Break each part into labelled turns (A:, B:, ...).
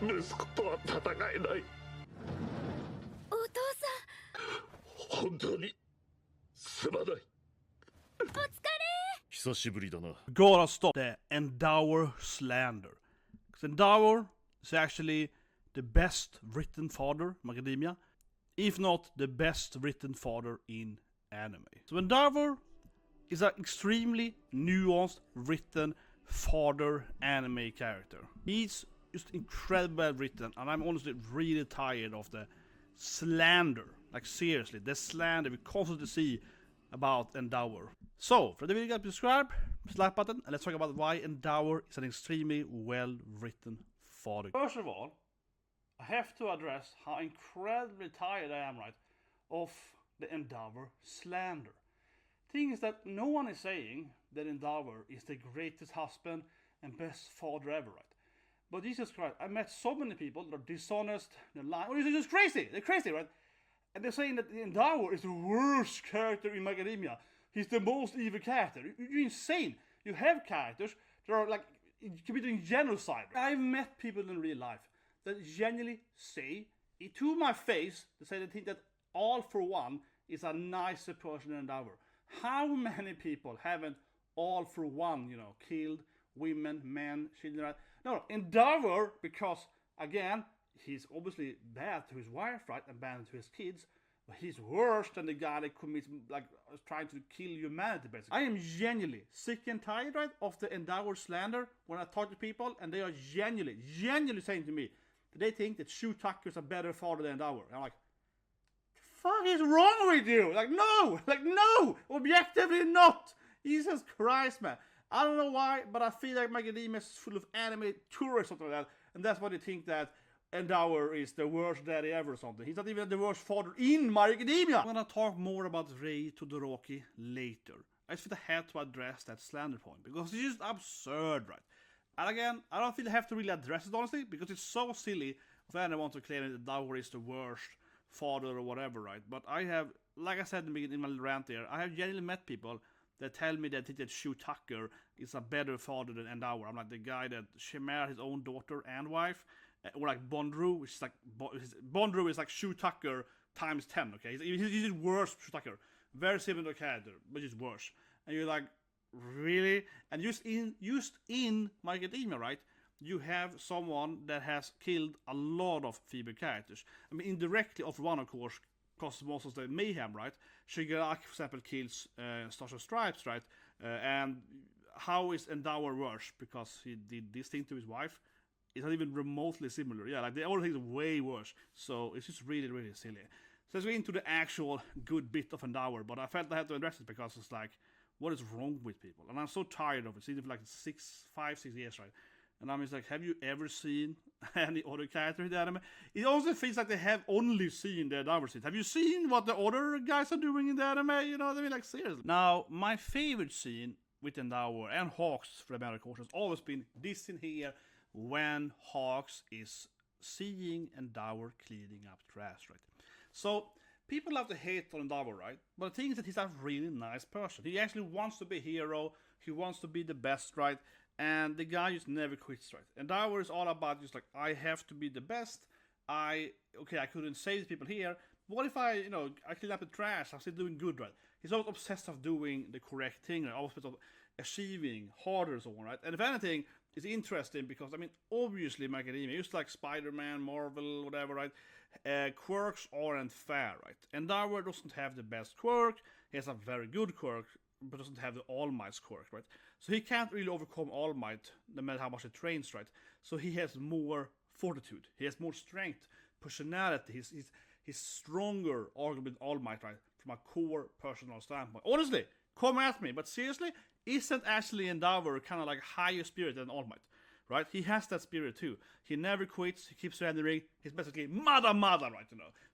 A: 息子とは戦えない。
B: お父さん、
A: 本当にすまない。
B: お疲れ。
A: 久しぶりだな。
C: Gotta stop the Endeavor Slander. Because Endeavor is actually the best written father in academia, if not the best written father in anime. So Endeavor is an extremely nuanced written father anime character. He's just incredibly written, and I'm honestly really tired of the slander. Like seriously, the slander we constantly see about Endeavor. So, for the video, guys, subscribe, like button, and let's talk about why Endeavor is an extremely well-written father. First of all, I have to address how incredibly tired I am, right, of the Endeavor slander. Thing is that no one is saying that Endeavor is the greatest husband and best father ever, right? But Jesus Christ, I met so many people that are dishonest, they're lying, oh, they're just crazy, right? And they're saying that Endeavor is the worst character in academia. He's the most evil character. You're insane. You have characters that are like committing genocide. I've met people in real life that genuinely say, to my face, they say they think that All for One is a nicer person than Endeavor. How many people haven't All for One, killed women, men, children? No, Endeavor, because again, he's obviously bad to his wife, right, and bad to his kids, but he's worse than the guy that commits, trying to kill humanity, basically. I am genuinely sick and tired, right, of the Endeavor slander when I talk to people, and they are genuinely saying to me that they think that Shu Tucker's a better father than Endeavor. And I'm like, the fuck is wrong with you? No, objectively not. Jesus Christ, man. I don't know why, but I feel like Macadamia is full of anime tourists or something like that, and that's why they think that Endeavor is the worst daddy ever or something. He's not even the worst father in My Academia. I'm gonna talk more about Rei Todoroki later. I just feel I had to address that slander point because it's just absurd, right? And again, I don't feel I have to really address it honestly because it's so silly if anyone to claim that Endeavor is the worst father or whatever, right? But I have, like I said in my rant there, I have genuinely met people that tell me that think that Shu Tucker is a better father than Endeavor. I'm like the guy that shared his own daughter and wife, or like Bondru, which is like Bondru is like Shu Tucker times 10. Okay, he's worse Shu Tucker, very similar character, but he's worse. And you're like, really? And just in My Academia, right? You have someone that has killed a lot of female characters. I mean, indirectly, of one, of course, causes most of the mayhem, right? Shigaraki, for example, kills Stars of Stripes, right? And how is Endeavor worse? Because he did this thing to his wife? It's not even remotely similar. Yeah, like the other thing is way worse. So it's just really silly. So let's go into the actual good bit of Endeavor, but I felt I had to address it because it's like, what is wrong with people? And I'm so tired of it. Seen it for like 5-6 years, right? And I'm just like, have you ever seen any other character in the anime? It also feels like they have only seen the Endeavor scene. Have you seen what the other guys are doing in the anime? You know what I mean? Like, seriously. Now, my favorite scene with Endeavor and Hawks, for the matter of course, has always been this scene here when Hawks is seeing Endeavor cleaning up trash, right? So, people love to hate on Endeavor, right? But the thing is that he's a really nice person. He actually wants to be a hero. He wants to be the best, right? And the guy just never quits, right? Endeavor is all about just like, I have to be the best. I couldn't save people here. What if I clean up the trash? I'm still doing good, right? He's always obsessed of doing the correct thing, right? Always of achieving harder and so on, right? And if anything, it's interesting because, I mean, obviously, Macadamia, just like Spider-Man, Marvel, whatever, right? Quirks aren't fair, right? Endeavor doesn't have the best quirk. He has a very good quirk, but doesn't have the All Might's quirk, right? So he can't really overcome All Might, no matter how much he trains, right? So he has more fortitude. He has more strength, personality. He's stronger, arguably, All Might, right? From a core personal standpoint. Honestly, come at me, but seriously, isn't actually Endeavor kind of like higher spirit than All Might, right? He has that spirit too. He never quits. He keeps surrendering. He's basically mada, right?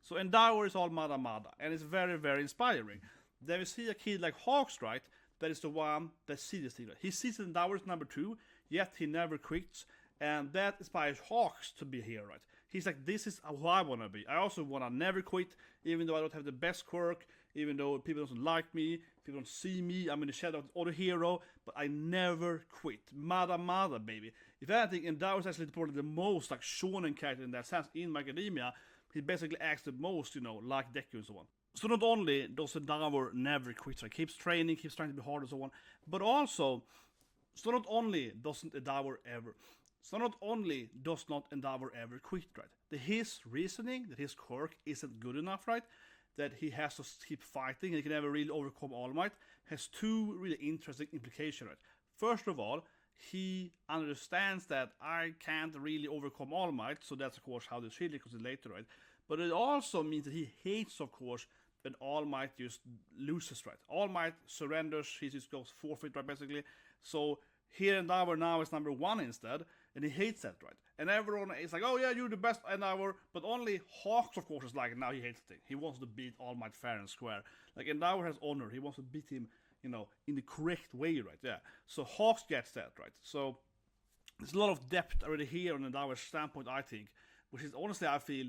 C: So Endeavor is all mada, and it's very inspiring. Then we see a kid like Hawks, right? That is the one that sees this thing. Right? He sees Endeavor's number 2, yet he never quits. And that inspires Hawks to be here, right? He's like, this is who I want to be. I also want to never quit, even though I don't have the best quirk, even though people don't like me, people don't see me, I'm in the shadow of the other hero, but I never quit. Mada, baby. If anything, Endeavor is actually probably the most like shonen character in that sense in My Academia. He basically acts the most, you know, like Deku and so on. So not only does Endeavor never quit, so he keeps training, keeps trying to be hard and so on, but also, so not only does not Endeavor ever quit, right? His reasoning that his quirk isn't good enough, right? That he has to keep fighting and he can never really overcome All Might has two really interesting implications, right? First of all, he understands that I can't really overcome All Might, so that's of course how this really comes in later, right? But it also means that he hates, of course, when All Might just loses, right? All Might surrenders, he just goes forfeit, right, basically. So here Endeavor now is number 1 instead, and he hates that, right? And everyone is like, oh yeah, you're the best Endeavor, but only Hawks, of course, is like, now he hates the thing. He wants to beat All Might fair and square. Like, Endeavor has honor, he wants to beat him, you know, in the correct way, right? Yeah. So Hawks gets that, right? So there's a lot of depth already here on Endeavor's standpoint, I think, which is honestly, I feel,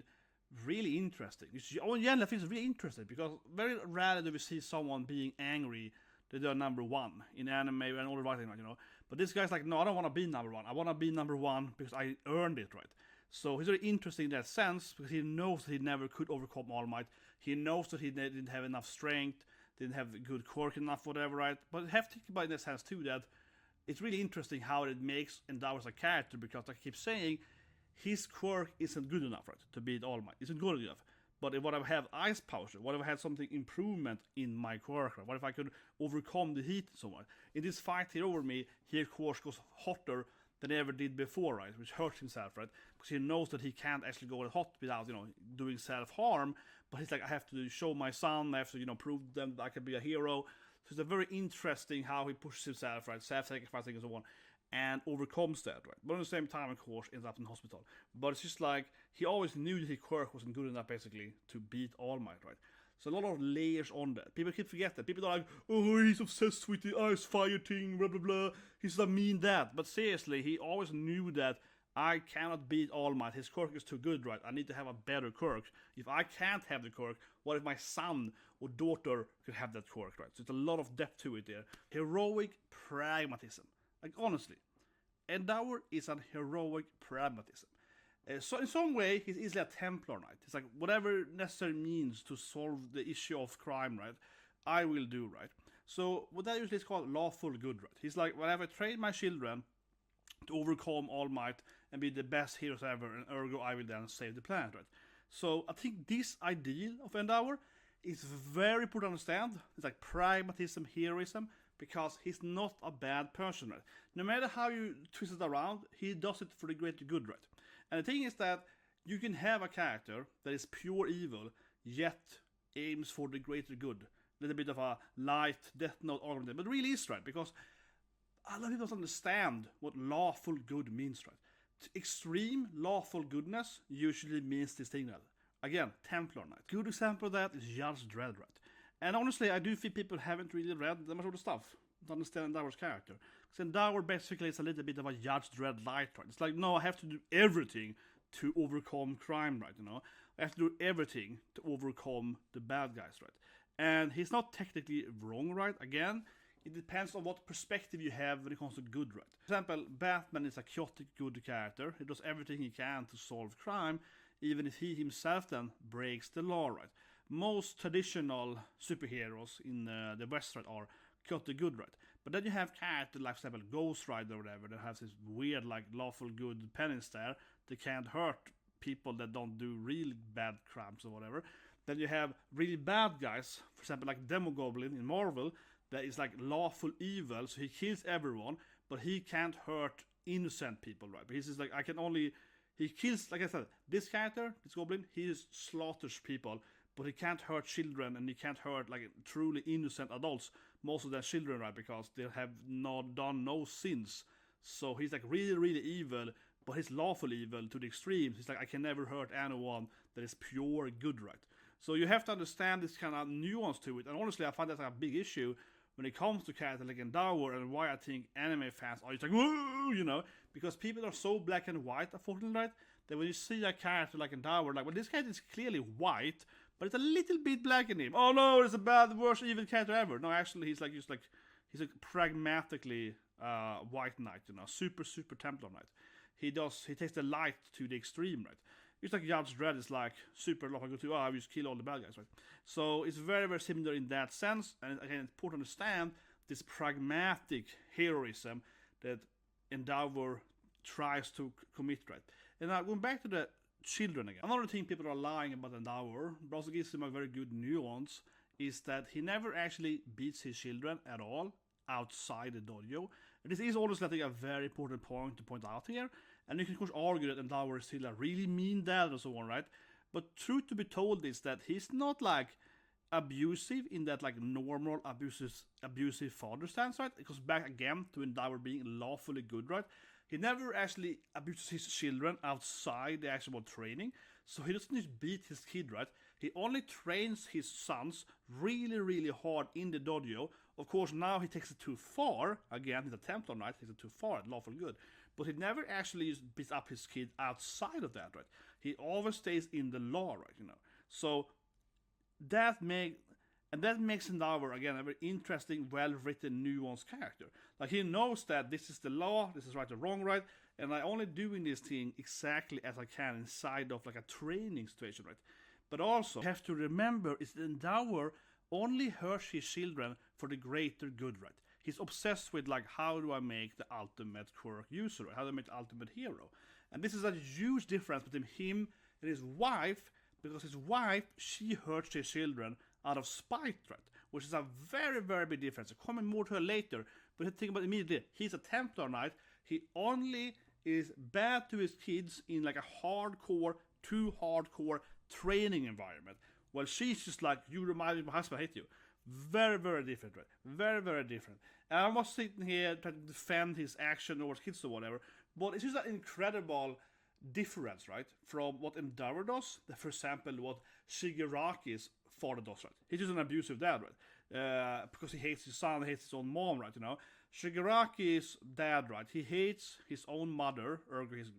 C: really interesting. Yeah, I feel it's really interesting because very rarely do we see someone being angry that they're number 1 in anime and all the writing, right, you know. But this guy's like, no, I don't want to be number 1. I want to be number 1 because I earned it, right? So he's very interesting in that sense because he knows that he never could overcome All Might. He knows that he didn't have enough strength, didn't have good quirk enough, whatever, right? But you have to think about it in that sense too, that it's really interesting how it makes Endeavor as a character because like I keep saying, his quirk isn't good enough, right, to beat All Might. Isn't good enough. But if what I have ice powder, what if I had something improvement in my quirk, right? What if I could overcome the heat so much? In this fight here over me, his quirk goes hotter than he ever did before, right? Which hurts himself, right? Because he knows that he can't actually go hot without, you know, doing self-harm. But he's like, I have to show my son, I have to, you know, prove to them that I can be a hero. So it's a very interesting how he pushes himself, right? Self-sacrificing and so on. And overcomes that, right? But at the same time, of course, ends up in hospital. But it's just like, he always knew that his quirk wasn't good enough, basically, to beat All Might, right? So a lot of layers on that. People keep forget that. People are like, oh, he's obsessed with the ice fire thing, blah, blah, blah. He's a mean dad. But seriously, he always knew that I cannot beat All Might. His quirk is too good, right? I need to have a better quirk. If I can't have the quirk, what if my son or daughter could have that quirk, right? So it's a lot of depth to it there. Heroic pragmatism. Like, honestly, Endeavor is an heroic pragmatism. So in some way, he's easily a Templar knight. It's like, whatever necessary means to solve the issue of crime, right, I will do, right? So what that usually is called lawful good, right? He's like, well, if I train my children to overcome All Might and be the best heroes ever, and ergo I will then save the planet, right? So I think this ideal of Endeavor is very important to understand. It's like pragmatism, heroism, because he's not a bad person, right? No matter how you twist it around, he does it for the greater good, right? And the thing is that you can have a character that is pure evil, yet aims for the greater good. A little bit of a light Death Note argument, but really is, right? Because a lot of people don't understand what lawful good means, right? Extreme lawful goodness usually means this thing, right? Again, Templar Knight. Good example of that is Judge Dredd, right? And honestly, I do think people haven't really read that much of the stuff to understand Endeavor's character. Because Endeavor basically is a little bit of a Judge Dredd light, right? It's like, no, I have to do everything to overcome crime, right? You know, I have to do everything to overcome the bad guys, right? And he's not technically wrong, right? Again, it depends on what perspective you have when it comes to good, right? For example, Batman is a chaotic good character. He does everything he can to solve crime, even if he himself then breaks the law, right? Most traditional superheroes in the West, right, are chaotic good, right? But then you have characters like, for example, Ghost Rider or whatever, that has this weird, like, lawful good penance there. They can't hurt people that don't do really bad crimes or whatever. Then you have really bad guys, for example, like Demogoblin in Marvel, that is like lawful evil, so he kills everyone, but he can't hurt innocent people, right? But he's just like, he kills, like I said, this character, this goblin, he just slaughters people, but he can't hurt children, and he can't hurt like truly innocent adults. Most of them children, right? Because they have not done no sins. So he's like really, really evil, but he's lawful evil to the extremes. He's like, I can never hurt anyone that is pure good, right? So you have to understand this kind of nuance to it. And honestly, I find that's a big issue when it comes to characters like Endeavor, and why I think anime fans are just like, whoa, you know, because people are so black and white, unfortunately, right? That when you see a character like Endeavor, like, well, this character is clearly white, but it's a little bit black in him. Oh no, it's a bad, worst, evil character ever. No, actually, he's a pragmatically white knight, you know, super, super Templar knight. he takes the light to the extreme, right? It's like Judge Dredd is like super like go to I just kill all the bad guys, right? So it's very, very similar in that sense, and again it's important to understand this pragmatic heroism that Endeavor tries to commit, right? And now going back to the children again. Another thing people are lying about Endeavor, but also gives him a very good nuance, is that he never actually beats his children at all outside the dojo. And this is always, I think, a very important point to point out here. And you can of course argue that Endeavor is still a really mean dad and so on, right? But truth to be told is that he's not like abusive in that like normal abusive father stance, right? It goes back again to Endeavor being lawfully good, right? He never actually abuses his children outside the actual training, so he doesn't just beat his kid, right? He only trains his sons really, really hard in the dojo. Of course, now he takes it too far. Again, he's a Templar Knight, he takes it too far, lawful good. But he never actually beats up his kid outside of that, right? He always stays in the law, right, you know? So that makes Endeavor, again, a very interesting, well-written, nuanced character. Like, he knows that this is the law, this is right or wrong, right? And I'm only doing this thing exactly as I can inside of, like, a training situation, right? But also, you have to remember, is that Endeavor only hurts his children for the greater good, right? He's obsessed with, like, how do I make the ultimate quirk user, right? How do I make the ultimate hero? And this is a huge difference between him and his wife, because his wife, she hurts his children out of spite, right? Which is a very, very big difference. I'll comment more to her later, but think about it immediately. He's a Templar Knight. He only is bad to his kids in like a hardcore, too hardcore training environment. While she's just like, you remind me of my husband, I hate you. Very, very different, right? Very, very different. And I'm not sitting here trying to defend his action or his kids or whatever, but it's just an incredible difference, right? From what Endeavor does, for example, what Shigaraki's father does, right? He's just an abusive dad, right? Because he hates his son, he hates his own mom, right? You know, Shigaraki's dad, right? He hates his own mother, or his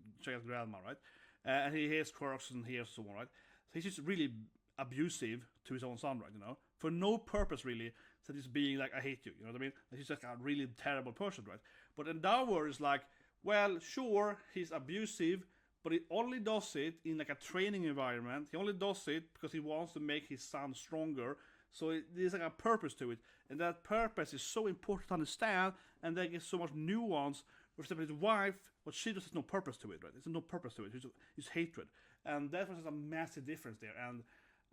C: grandma, right? And he hates quirks and hates so on, right? So he's just really abusive to his own son, right? You know, for no purpose really, so he's being like, I hate you, you know what I mean? He's like a really terrible person, right? But Endeavor is like, well, sure, he's abusive, but he only does it in like a training environment. He only does it because he wants to make his son stronger. So there's like a purpose to it. And that purpose is so important to understand, and that gives so much nuance. For example, his wife, what she does is no purpose to it, right? There's no purpose to it. It's hatred. And that was a massive difference there. And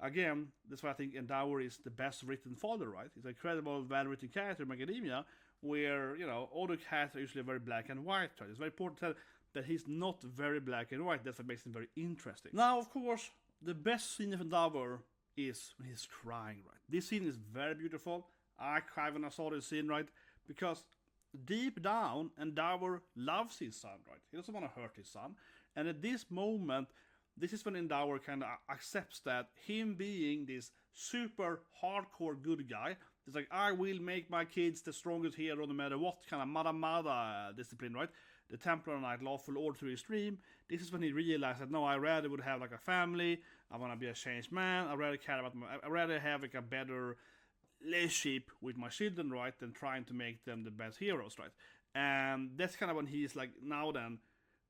C: again, that's why I think Endeavor is the best written father, right? He's an incredible, well-written character in academia, where, you know, all the characters are usually very black and white, right? It's very important to tell that he's not very black and white. That's what makes him very interesting. Now, of course, the best scene of Endeavor is when he's crying, right? This scene is very beautiful. I cried when I saw this scene, right? Because deep down, Endeavor loves his son, right? He doesn't want to hurt his son. And at this moment, this is when Endeavor kind of accepts that him being this super hardcore good guy, it's like, I will make my kids the strongest hero no matter what kind of mada discipline, right? The Templar Knight, Lawful, all through his dream. This is when he realized that, no, I rather would have like a family. I want to be a changed man. I rather care about I rather have like a better relationship with my children, right, than trying to make them the best heroes, right? And that's kind of when he's like, now then,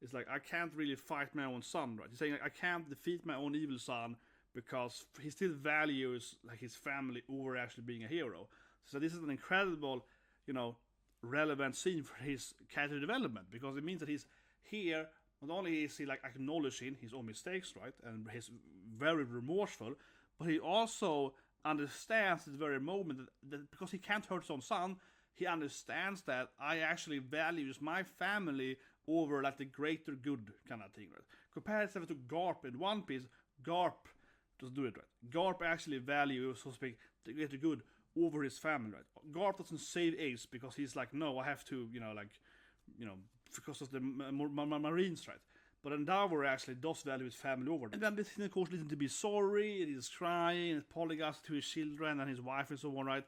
C: it's like, I can't really fight my own son, right? He's saying, like, I can't defeat my own evil son because he still values like his family over actually being a hero. So this is an incredible, you know, relevant scene for his character development, because it means that he's here, not only is he like acknowledging his own mistakes, right, and he's very remorseful, but he also understands this very moment that because he can't hurt his own son, he understands that I actually values my family over like the greater good kind of thing, right? Compared to Garp in One Piece, Garp doesn't do it, right? Garp actually values, so to speak, the greater good over his family, right? Garp doesn't save Ace because he's like, no, I have to, you know, like, you know, because of the Marines, right? But Endeavor actually does value his family over them. And then this thing, of course, leads him to be sorry, and he's crying, and apologizes to his children and his wife and so on, right?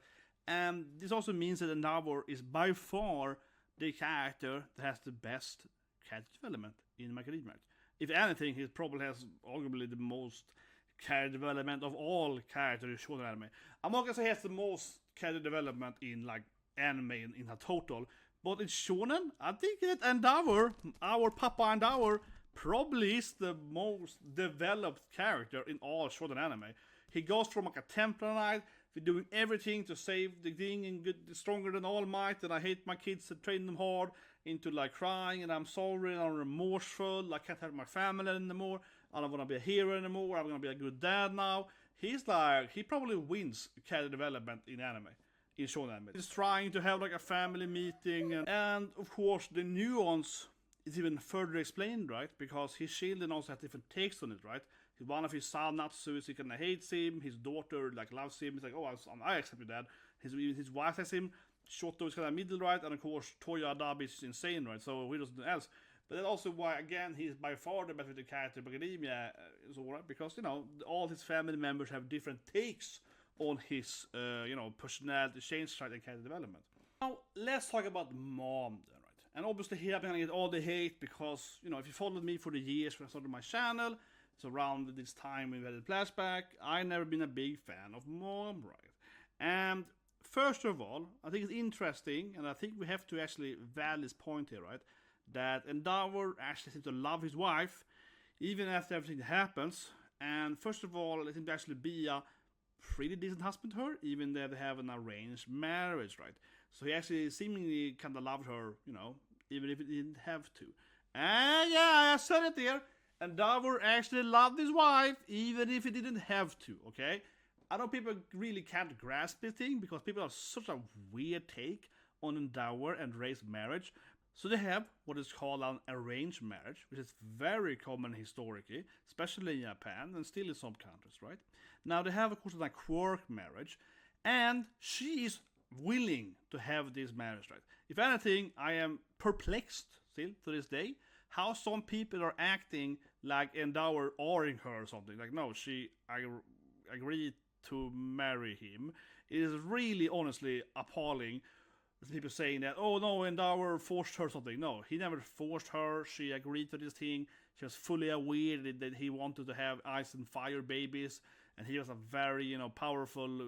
C: And this also means that Endeavor is by far the character that has the best character development in my academia. If anything, he probably has arguably the most character development of all characters in shounen anime. I'm not gonna say he has the most character development in like anime in a total, But in shonen, I think that Endeavor, our Papa Endeavour, probably is the most developed character in all shonen anime. He goes from like a Templar knight, for doing everything to save the thing and get stronger than All Might, and I hate my kids and train them hard, into like crying and I'm sorry and I'm remorseful, I can't have my family anymore, I don't want to be a hero anymore, I'm going to be a good dad now. He's like, he probably wins character development in anime. In shonen anime. He's trying to have like a family meeting, and of course the nuance is even further explained, right? Because his children also have different takes on it, right? One of his son Natsu, he kind of hates him. His daughter like loves him. He's like, oh, I accept your dad. His wife has him. Shoto is kind of middle, right? And of course Toya Adabi is insane, right? So he doesn't else. But that's also why, again, he's by far the best with the character in academia, is all right, because you know all his family members have different takes on his personality change, right, and character development. Now let's talk about Mom then, right? And obviously here I'm gonna get all the hate because if you followed me for the years when I started my channel. So around this time we had a flashback, I never been a big fan of Mom, right? And first of all, I think it's interesting, and I think we have to actually value this point here, right? That Endeavor actually seems to love his wife, even after everything happens. And first of all, let him actually be a pretty decent husband to her, even though they have an arranged marriage, right? So he actually seemingly kind of loved her, even if he didn't have to. And yeah, I said it there. Endeavor actually loved his wife, even if he didn't have to, okay? I know people really can't grasp this thing, because people have such a weird take on Endeavor and Rei's marriage. So they have what is called an arranged marriage, which is very common historically, especially in Japan, and still in some countries, right? Now they have, of course, a quirk marriage, and she is willing to have this marriage, right? If anything, I am perplexed still to this day how some people are acting like Endeavor owing her or something. Like, no, she agreed to marry him. It is really, honestly, appalling. People saying that, oh no, Endeavor forced her something. No, he never forced her. She agreed to this thing. She was fully aware that he wanted to have ice and fire babies, and he was a very, powerful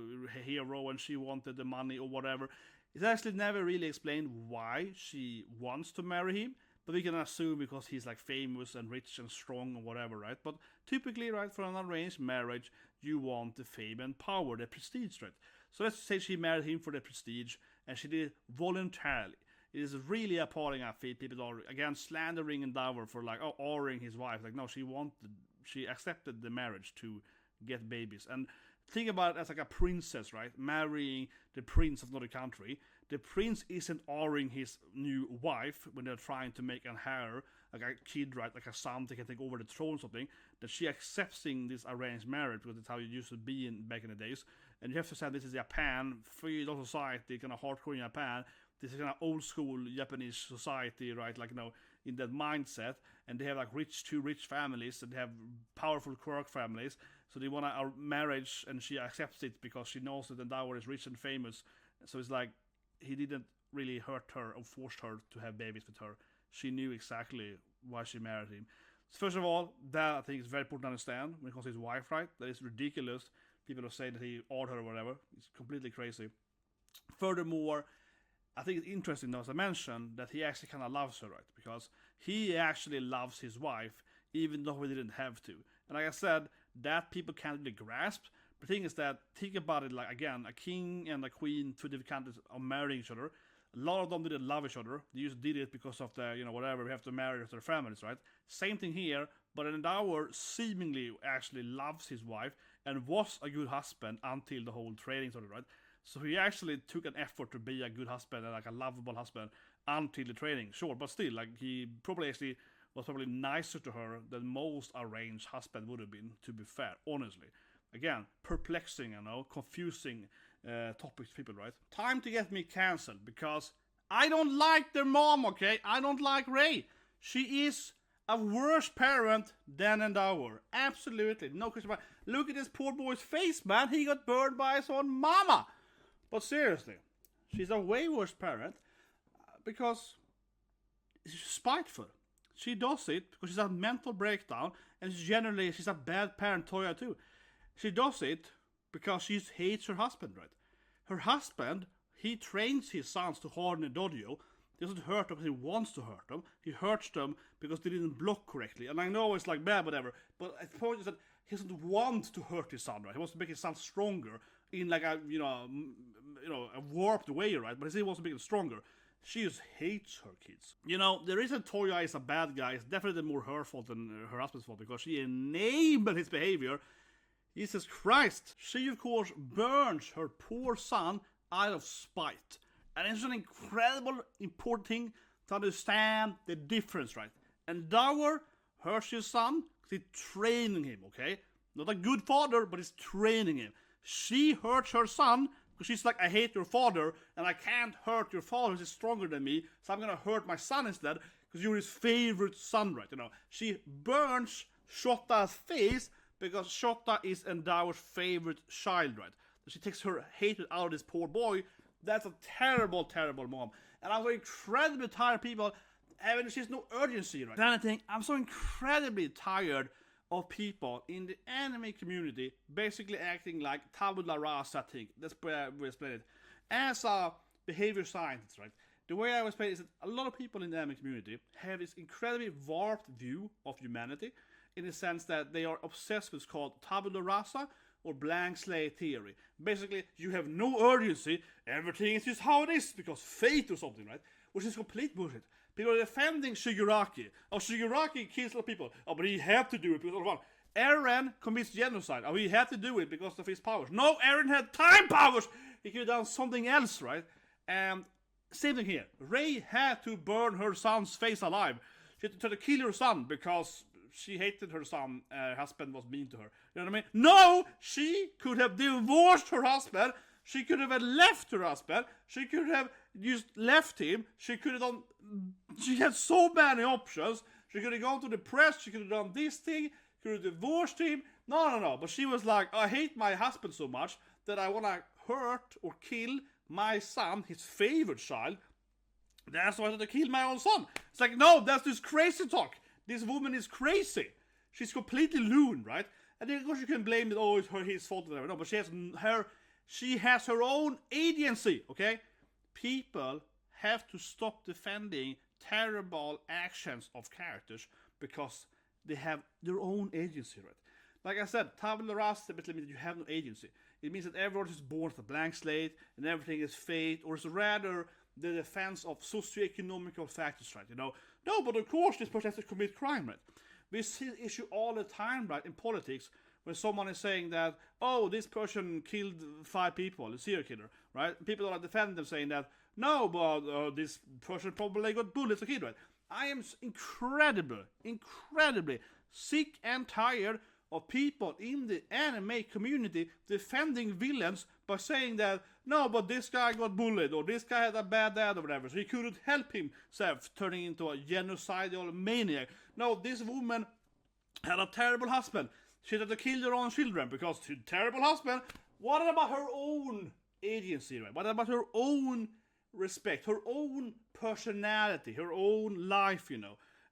C: hero, and she wanted the money or whatever. It's actually never really explained why she wants to marry him, but we can assume because he's like famous and rich and strong or whatever, right? But typically, right, for an arranged marriage, you want the fame and power, the prestige, right? So let's say she married him for the prestige, and she did it voluntarily. It is really appalling. I feel people are again slandering Endeavor for like honoring his wife. Like, no, she accepted the marriage to get babies. And think about it as like a princess, right? Marrying the prince of another country. The prince isn't honoring his new wife when they're trying to make an heir, like a kid, right? Like a son that can take over the throne or something. That she accepting this arranged marriage, because that's how it used to be back in the days. And you have to say this is Japan, feudal society, kind of hardcore in Japan. This is kind of old school Japanese society, right? Like, in that mindset. And they have like two rich families, and they have powerful quirk families. So they want a marriage, and she accepts it because she knows that Endeavor is rich and famous. So it's like, he didn't really hurt her or forced her to have babies with her. She knew exactly why she married him. So first of all, that I think is very important to understand when it comes to his wife, right? That is ridiculous. People are saying that he owed her or whatever. It's completely crazy. Furthermore, I think it's interesting, though, as I mentioned, that he actually kind of loves her, right? Because he actually loves his wife, even though he didn't have to. And like I said, that people can't really grasp. The thing is that, think about it like, again, a king and a queen, two different countries are marrying each other. A lot of them didn't love each other. They just did it because of the, whatever, we have to marry their families, right? Same thing here, but Endeavor seemingly actually loves his wife and was a good husband until the whole training started, right? So he actually took an effort to be a good husband and like a lovable husband until the training, sure, but still, like, he probably was nicer to her than most arranged husband would have been, to be fair, honestly. Again, perplexing, confusing topics to people, right? Time to get me cancelled, because I don't like their mom, okay? I don't like Rei. She is a worse parent than Endeavor. Absolutely, no question about it. Look at this poor boy's face, man. He got burned by his own mama. But seriously, she's a way worse parent because she's spiteful. She does it because she's a mental breakdown, and she's a bad parent, Toya, too. She does it because she hates her husband, right? Her husband, he trains his sons to harden the dojo He doesn't hurt them because he wants to hurt them. He hurts them because they didn't block correctly. And I know it's like bad, whatever. But the point is that he doesn't want to hurt his son, right? He wants to make his son stronger in like a, a warped way, right? But he wants to make him stronger. She just hates her kids. The reason Toya is a bad guy is definitely more her fault than her husband's fault, because she enabled his behavior. Jesus Christ. She, of course, burns her poor son out of spite. And it's an incredible, important thing to understand the difference, right? Endeavor hurts his son because he's training him, okay? Not a good father, but he's training him. She hurts her son because she's like, I hate your father, and I can't hurt your father, he's stronger than me, so I'm gonna hurt my son instead, because you're his favorite son, right? She burns Shota's face because Shota is Endeavor's favorite child, right? So she takes her hatred out of this poor boy. That's a terrible, terrible mom. And I'm so incredibly tired of people having, she's no urgency, right? Anything, I'm so incredibly tired of people in the anime community basically acting like Tabula rasa thing. That's where we explain it. As a behavior scientist, right? The way I explain it is that a lot of people in the anime community have this incredibly warped view of humanity, in the sense that they are obsessed with what's called tabula rasa, or blank slate theory. Basically, you have no urgency, everything is just how it is, because fate or something, right? Which is complete bullshit. People are defending Shigaraki. Oh, Shigaraki kills a lot of people. Oh, but he had to do it because of one. Eren commits genocide. Oh, he had to do it because of his powers. No, Eren had time powers! He could have done something else, right? And same thing here. Rei had to burn her son's face alive. She had to try to kill her son because she hated her son. Her husband was mean to her. You know what I mean? No! She could have divorced her husband. She could have left her husband. She could have just left him. She could have done... She had so many options. She could have gone to the press. She could have done this thing. Could have divorced him. No. But she was like, I hate my husband so much that I want to hurt or kill my son, his favorite child. That's why I had to kill my own son. It's like, no, that's just crazy talk. This woman is crazy. She's completely loon, right? And then, of course, you can blame it, oh, it's his fault, whatever. No, but she has her own agency, okay? People have to stop defending terrible actions of characters because they have their own agency, right? Like I said, tabula rasa basically means that you have no agency. It means that everyone is born with a blank slate and everything is fate, or it's rather the defense of socioeconomical factors, right? No, but of course this person has to commit crime, right? We see this issue all the time, right, in politics, when someone is saying that, oh, this person killed 5 people, a serial killer, right? People are defending them, saying that, no, but this person probably got bullets or killed, right? I am incredibly sick and tired of people in the anime community defending villains by saying that, no, but this guy got bullied, or this guy had a bad dad or whatever, so he couldn't help himself turning into a genocidal maniac. No, this woman had a terrible husband. She had to kill her own children because her terrible husband. What about her own agency, right? What about her own respect, her own personality, her own life,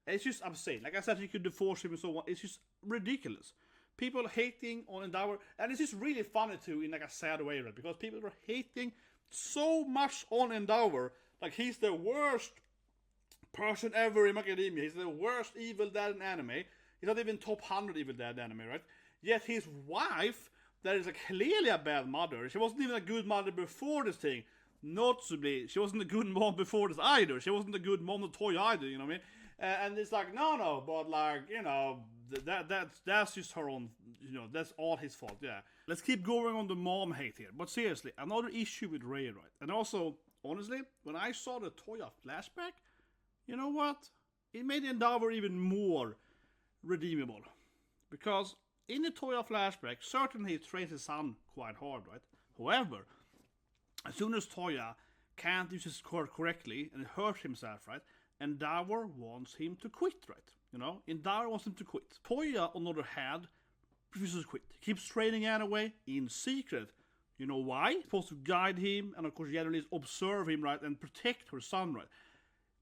C: It's just insane. Like I said, she could divorce him and so on. It's just ridiculous. People hating on Endeavor, and it's just really funny too, in like a sad way, right? Because people are hating so much on Endeavor, like he's the worst person ever in academia. He's the worst evil dad in anime. He's not even top 100 evil dad in anime, right? Yet his wife, that is clearly a bad mother. She wasn't even a good mother before this thing. Notably, she wasn't a good mom before this either. She wasn't a good mom to Toya either, you know what I mean? And it's like, no, but like, that's just her own, that's all his fault, yeah. Let's keep going on the mom hate here. But seriously, another issue with Rei, right? And also, honestly, when I saw the Toya flashback, you know what? It made Endeavor even more redeemable. Because in the Toya flashback, certainly he trains his son quite hard, right? However, as soon as Toya can't use his quirk correctly and hurt himself, right? Endeavor wants him to quit, right? Endeavor wants him to quit. Toya, on the other hand, refuses to quit. He keeps training anyway, in secret. You know why? He's supposed to guide him, and of course generally observe him, right? And protect her son, right?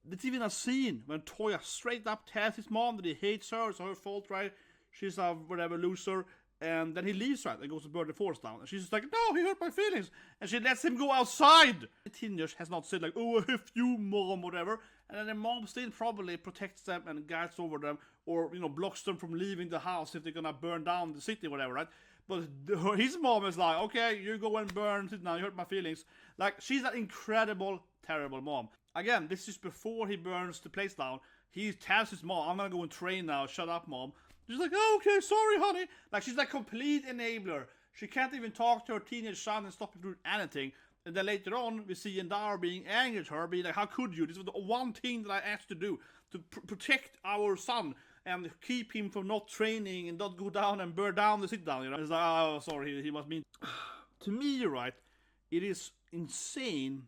C: There's even a scene when Toya straight up tells his mom that he hates her, it's her fault, right? She's a whatever loser. And then he leaves, right, and goes to burn the forest down. And she's just like, no, he hurt my feelings. And she lets him go outside. The teenager has not said like, oh, F you, mom, whatever. And then the mom still probably protects them and guides over them, or, you know, blocks them from leaving the house if they're gonna burn down the city, whatever, right? But his mom is like, okay, you go and burn it now, you hurt my feelings. Like, she's an incredible, terrible mom. Again, this is before he burns the place down. He tells his mom, I'm gonna go and train now, shut up, mom. She's like, oh, okay, sorry, honey. Like, she's like complete enabler. She can't even talk to her teenage son and stop him doing anything. And then later on, we see Endeavor being angry at her, being like, how could you? This was the one thing that I asked to do, to protect our son and keep him from not training and not go down and burn down the sit down, you know? It's like, oh, sorry, he must mean... To me, right, it is insane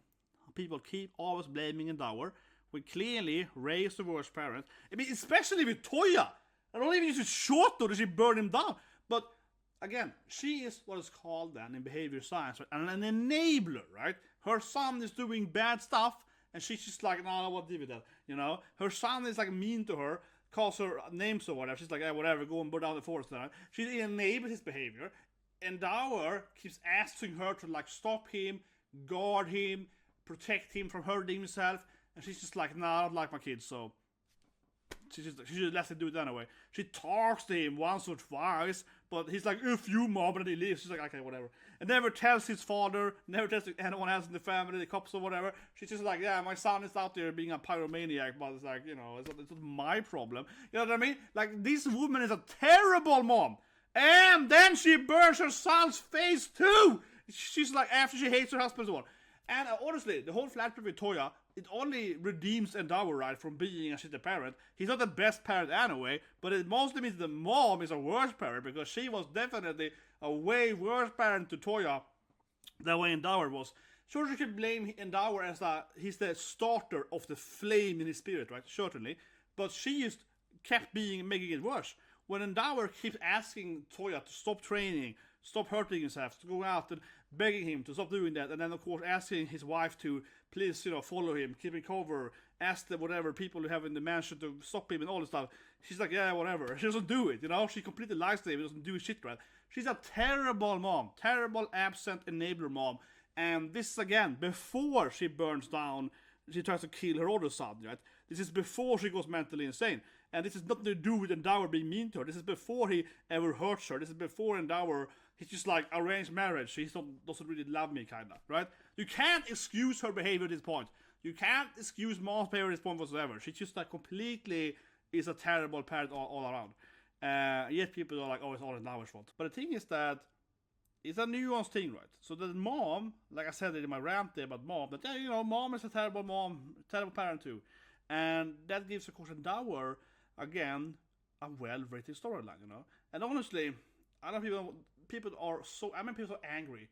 C: how people keep always blaming Endeavor, when clearly Rei is the worst parent. I mean, especially with Toya. I don't even use it short though, that she burned him down. But again, she is what is called then in behavior science, right? An enabler, right? Her son is doing bad stuff, and she's just like, no, I won't deal with that, you know? Her son is like mean to her, calls her names or whatever. She's like, yeah, whatever, go and burn down the forest now. She enables his behavior. Endeavor keeps asking her to like stop him, guard him, protect him from hurting himself, and she's just like, nah, I don't like my kids, so... She just lets him do it anyway. She talks to him once or twice, but he's like, if you, mom, and he leaves. She's like, okay, whatever. And never tells his father, never tells anyone else in the family, the cops or whatever. She's just like, yeah, my son is out there being a pyromaniac, but it's like, you know, it's not my problem. You know what I mean? Like, this woman is a terrible mom. And then she burns her son's face too. She's like, after she hates her husband and so on. And honestly, the whole flashback with Toya, it only redeems Endeavor, right, from being a shitty parent. He's not the best parent anyway, but it mostly means the mom is a worse parent, because she was definitely a way worse parent to Toya than way Endeavor was. Sure, you can blame Endeavor as he's the starter of the flame in his spirit, right, certainly, but she just kept making it worse. When Endeavor keeps asking Toya to stop training, stop hurting himself, to go out and begging him to stop doing that, and then of course asking his wife to please, you know, follow him, keep him cover, ask the whatever people who have in the mansion to stop him and all this stuff. She's like, yeah, whatever. She doesn't do it, you know. She completely lies to him. He doesn't do shit right. She's a terrible mom, terrible absent enabler mom. And this is again before she burns down. She tries to kill her older son, right? This is before she goes mentally insane. And this is nothing to do with Endeavor being mean to her. This is before he ever hurts her. This is before Endeavor, he's just like arranged marriage. He doesn't really love me, kinda, right? You can't excuse her behavior at this point. You can't excuse mom's behavior at this point whatsoever. She just like completely is a terrible parent all around. Yet people are like, oh, it's all Endeavor's fault. But the thing is that it's a nuanced thing, right? So the mom, like I said in my rant there about mom, that, yeah, you know, mom is a terrible mom, terrible parent too. And that gives, of course, Endeavor, again, a well-written storyline, you know? And honestly, I don't people are so angry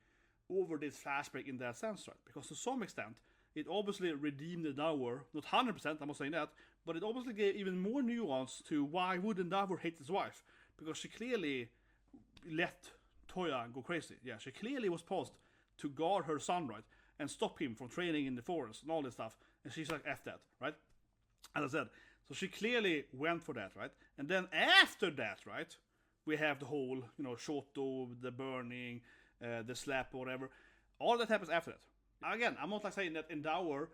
C: over this flashback in that sense, right? Because to some extent, it obviously redeemed Endeavor, not 100%, I'm not saying that, but it obviously gave even more nuance to why would Endeavor hate his wife? Because she clearly let Toya go crazy. Yeah, she clearly was supposed to guard her son, right? And stop him from training in the forest and all this stuff. And she's like, F that, right? As I said, so she clearly went for that, right? And then after that, right, we have the whole, you know, Shoto, the burning, the slap or whatever. All that happens after that. Again, I'm not like saying that Endeavor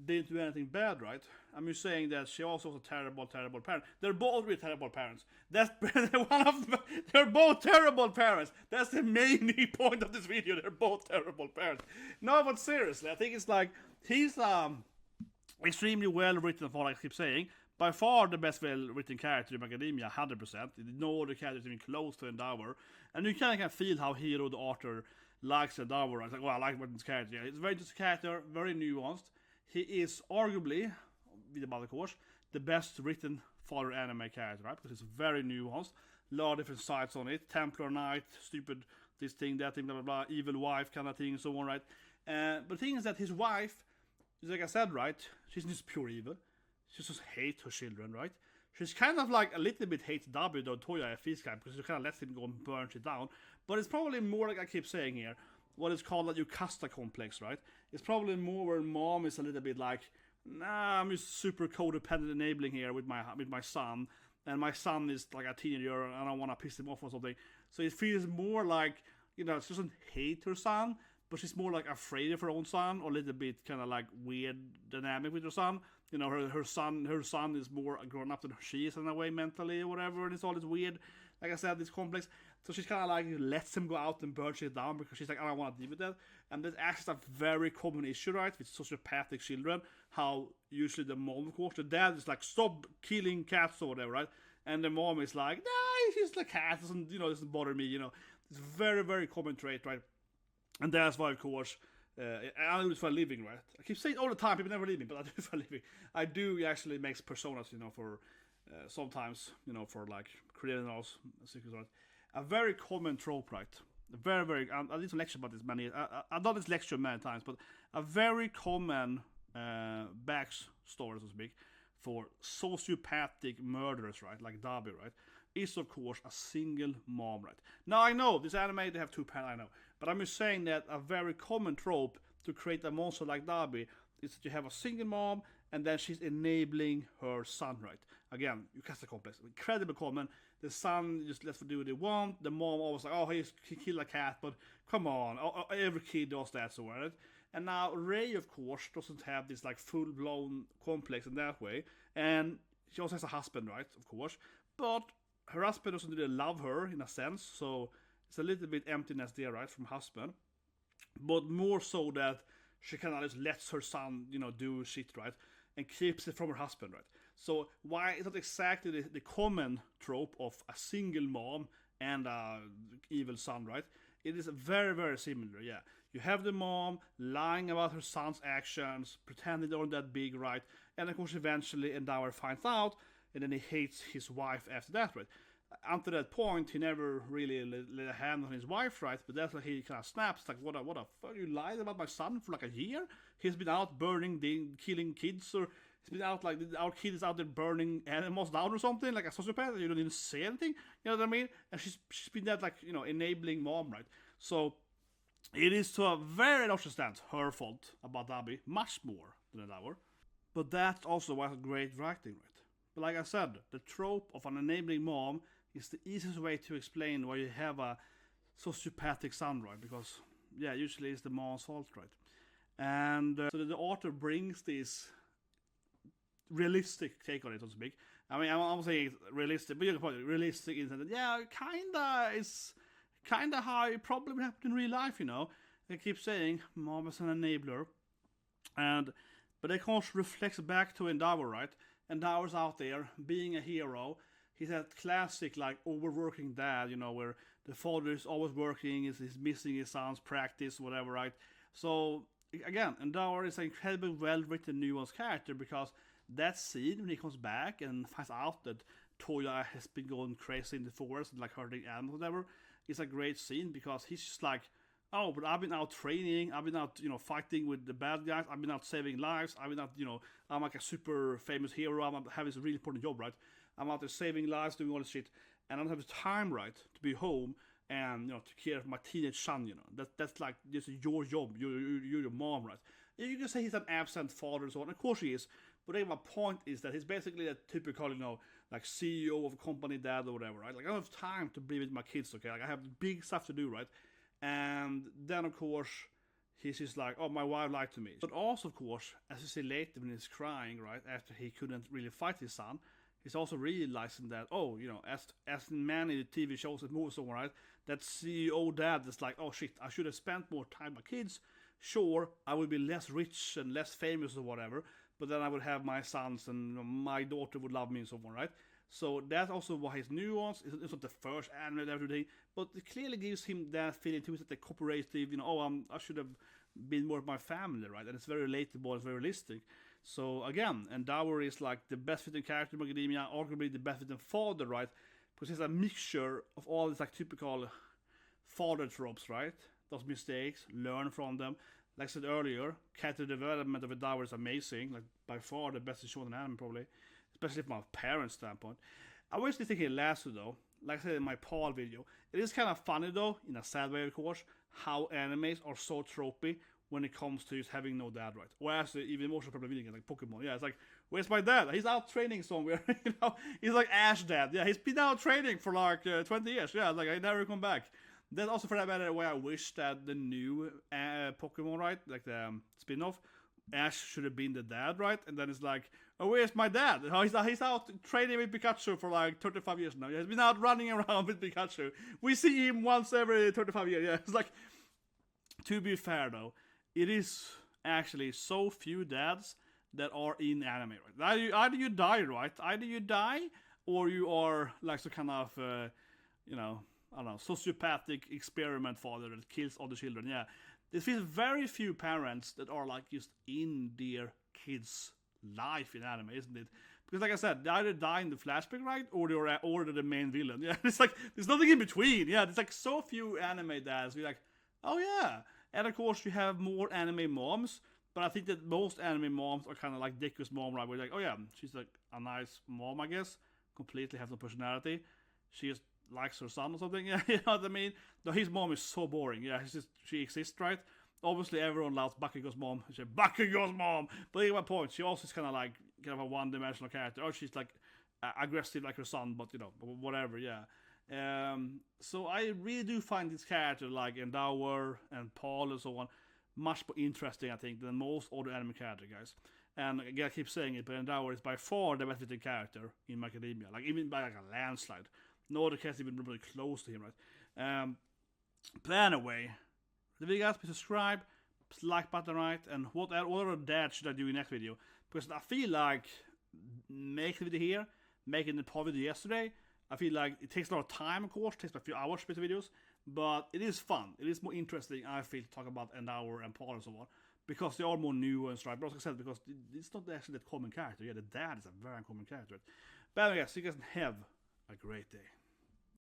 C: didn't do anything bad, right? I'm just saying that she also was a terrible, terrible parent. They're both really terrible parents. That's one of them. They're both terrible parents. That's the main point of this video. They're both terrible parents. No, but seriously, I think it's like he's extremely well written, for like I keep saying. By far the best well-written character in Academia, 100%. No other character is even close to Endeavor. And you kind of feel how Hiro, the author, likes Endeavor. It's like, well, I like this character. Yeah, it's very just a character, very nuanced. He is arguably, with the of course, the best written father anime character, right? Because it's very nuanced. A lot of different sides on it. Templar Knight, stupid, this thing, that thing, blah, blah, blah. Evil wife kind of thing, and so on, right? But the thing is that his wife, like I said, right? She's just pure evil. She just hates her children, right? She's kind of like a little bit hates W though Toya at this time, because she kind of lets him go and burns it down. But it's probably more, like I keep saying here, what is called like Yukasta complex, right? It's probably more where mom is a little bit like, nah, I'm just super codependent enabling here with my son, and my son is like a teenager, and I don't want to piss him off or something. So it feels more like, you know, she doesn't hate her son, but she's more like afraid of her own son, or a little bit kind of like weird dynamic with her son. You know, her son is more grown up than she is in a way, mentally or whatever, and it's all this weird, like I said, this complex. So she's kind of like lets him go out and burn shit down because she's like, I don't want to deal with that. And that's actually a very common issue, right, with sociopathic children. How usually the mom, of course, the dad is like, stop killing cats or whatever, right? And the mom is like, nah, he's the cat, doesn't bother me, you know. It's very, very common trait, right? And that's why, of course, I do it for a living, right? I keep saying all the time, people never leave me, but I do it for a living. I do actually make personas, you know, for sometimes, you know, for like criminals, right? A very common trope, right? Very, very, I did some lecture about this I've done this lecture many times, but a very common backstory, so to speak, for sociopathic murderers, right? Like Dabi, right? Is of course a single mom, right? Now I know this anime they have two parents, I know, but I'm just saying that a very common trope to create a monster like Dabi is that you have a single mom and then she's enabling her son, right? Again, you cast a complex, incredibly common. The son just lets them do what they want. The mom always like, oh, he killed a cat, but come on, every kid does that, so right? And now Rei, of course, doesn't have this like full-blown complex in that way, and she also has a husband, right? Of course, but her husband doesn't really love her in a sense, so it's a little bit emptiness there, right, from husband. But more so that she kind of just lets her son, you know, do shit, right, and keeps it from her husband, right. So why it's not exactly the common trope of a single mom and a evil son, right? It is very, very similar, yeah. You have the mom lying about her son's actions, pretending they aren't that big, right? And of course, eventually Endeavor finds out, and then he hates his wife after that, right? Until that point, he never really laid a hand on his wife, right? But that's like he kind of snaps, like, what a fuck, you lied about my son for like a year? He's been out burning, killing kids, or he's been out, like, our kid is out there burning animals down or something, like a sociopath, you don't even say anything, you know what I mean? And she's been that, like, you know, enabling mom, right? So, it is to a very large extent her fault about Dabi, much more than Endeavor. But that's also why it's great writing, right? But like I said, the trope of an enabling mom is the easiest way to explain why you have a sociopathic son, right? Because, yeah, usually it's the mom's fault, right? And so the author brings this realistic take on it, so to speak. I mean, I'm saying realistic, but you can put it realistic in that, yeah, it's kinda how it probably would happen in real life, you know? They keep saying, mom is an enabler. But of course reflects back to Endeavor, right? Endeavor's out there being a hero. He's that classic like overworking dad, you know, where the father is always working, is missing his son's practice, whatever, right? So again, Endeavor is an incredibly well-written nuanced character, because that scene when he comes back and finds out that Toya has been going crazy in the forest and like hurting animals, whatever, is a great scene, because he's just like, oh, but I've been out training, I've been out, you know, fighting with the bad guys, I've been out saving lives, I've been out, you know, I'm like a super famous hero, I'm having this really important job, right? I'm out there saving lives, doing all this shit, and I don't have the time, right, to be home and, you know, to care for my teenage son, you know. That's like, this is your job, you're your mom, right? You can say he's an absent father and so on, of course he is, but my point is that he's basically a typical, you know, like CEO of a company dad or whatever, right? Like, I don't have time to be with my kids, okay? Like, I have big stuff to do, right? And then, of course, he's just like, oh, my wife lied to me. But also, of course, as you see later when he's crying, right, after he couldn't really fight his son, he's also realizing that, oh, you know, as in many TV shows and movies, right, that CEO dad is like, oh, shit, I should have spent more time with my kids. Sure, I would be less rich and less famous or whatever, but then I would have my sons and, you know, my daughter would love me and so on, right? So that's also why his nuance is not the first anime and everything, but it clearly gives him that feeling too, that the cooperative, you know, oh, I should have been more of my family, right? And it's very relatable, it's very realistic. So again, Endeavor is like the best fitting character in academia, arguably the best fitting father, right? Because he's a mixture of all these like typical father tropes, right? Those mistakes, learn from them. Like I said earlier, character development of Endeavor is amazing, like by far the best shown in anime probably. Especially from a parent's standpoint. I was just thinking last though, like I said in my Paul video, it is kind of funny though, in a sad way of course, how animes are so tropey when it comes to just having no dad, right? Or actually even more so probably like Pokemon. Yeah, it's like, Where's my dad? He's out training somewhere. You know, he's like Ash dad. Yeah, he's been out training for like 20 years. Yeah, like I never come back. Then also for that matter, why I wish that the new Pokemon, right, like the spin-off, Ash should have been the dad, right? And then it's like, oh, where's my dad? Oh, he's out training with Pikachu for like 35 years now. He's been out running around with Pikachu. We see him once every 35 years. Yeah, it's like, to be fair though, it is actually so few dads that are in anime, right? Either you die, right? Either you die, or you are like some kind of, you know, I don't know, sociopathic experiment father that kills other children. Yeah, there's very few parents that are like just in their kids' life in anime, isn't it? Because like I said, they either die in the flashback, right, or they're the main villain. Yeah, it's like there's nothing in between. Yeah, there's like so few anime dads. We're like, oh yeah, and of course you have more anime moms. But I think that most anime moms are kind of like Deku's mom, right? We're like, oh yeah, she's like a nice mom, I guess. Completely has no personality. She just likes her son or something. Yeah, you know what I mean? No, his mom is so boring. Yeah, she exists, right? Obviously, everyone loves Bakugo's mom. She said, Bakugo's mom! But at my point, she also is kind of a one-dimensional character. Or she's like aggressive like her son, but you know, whatever, yeah. So I really do find this character like Endeavor and Paul and so on much more interesting, I think, than most other anime characters, guys. And again, I keep saying it, but Endeavor is by far the best written character in My Academia. Like, even by like a landslide. No other character even really close to him, right? But anyway, the video guys, please subscribe, like button, right? And what other dad should I do in next video? Because I feel like making the video here, making the pod video yesterday, I feel like it takes a lot of time, of course. It takes a few hours to make the videos. But it is fun. It is more interesting, I feel, to talk about Endeavor and Paul and so on. Because they are more nuanced, right? But as I said, because it's not actually that common character. Yeah, the dad is a very uncommon character. But anyway, guys, so you guys have a great day.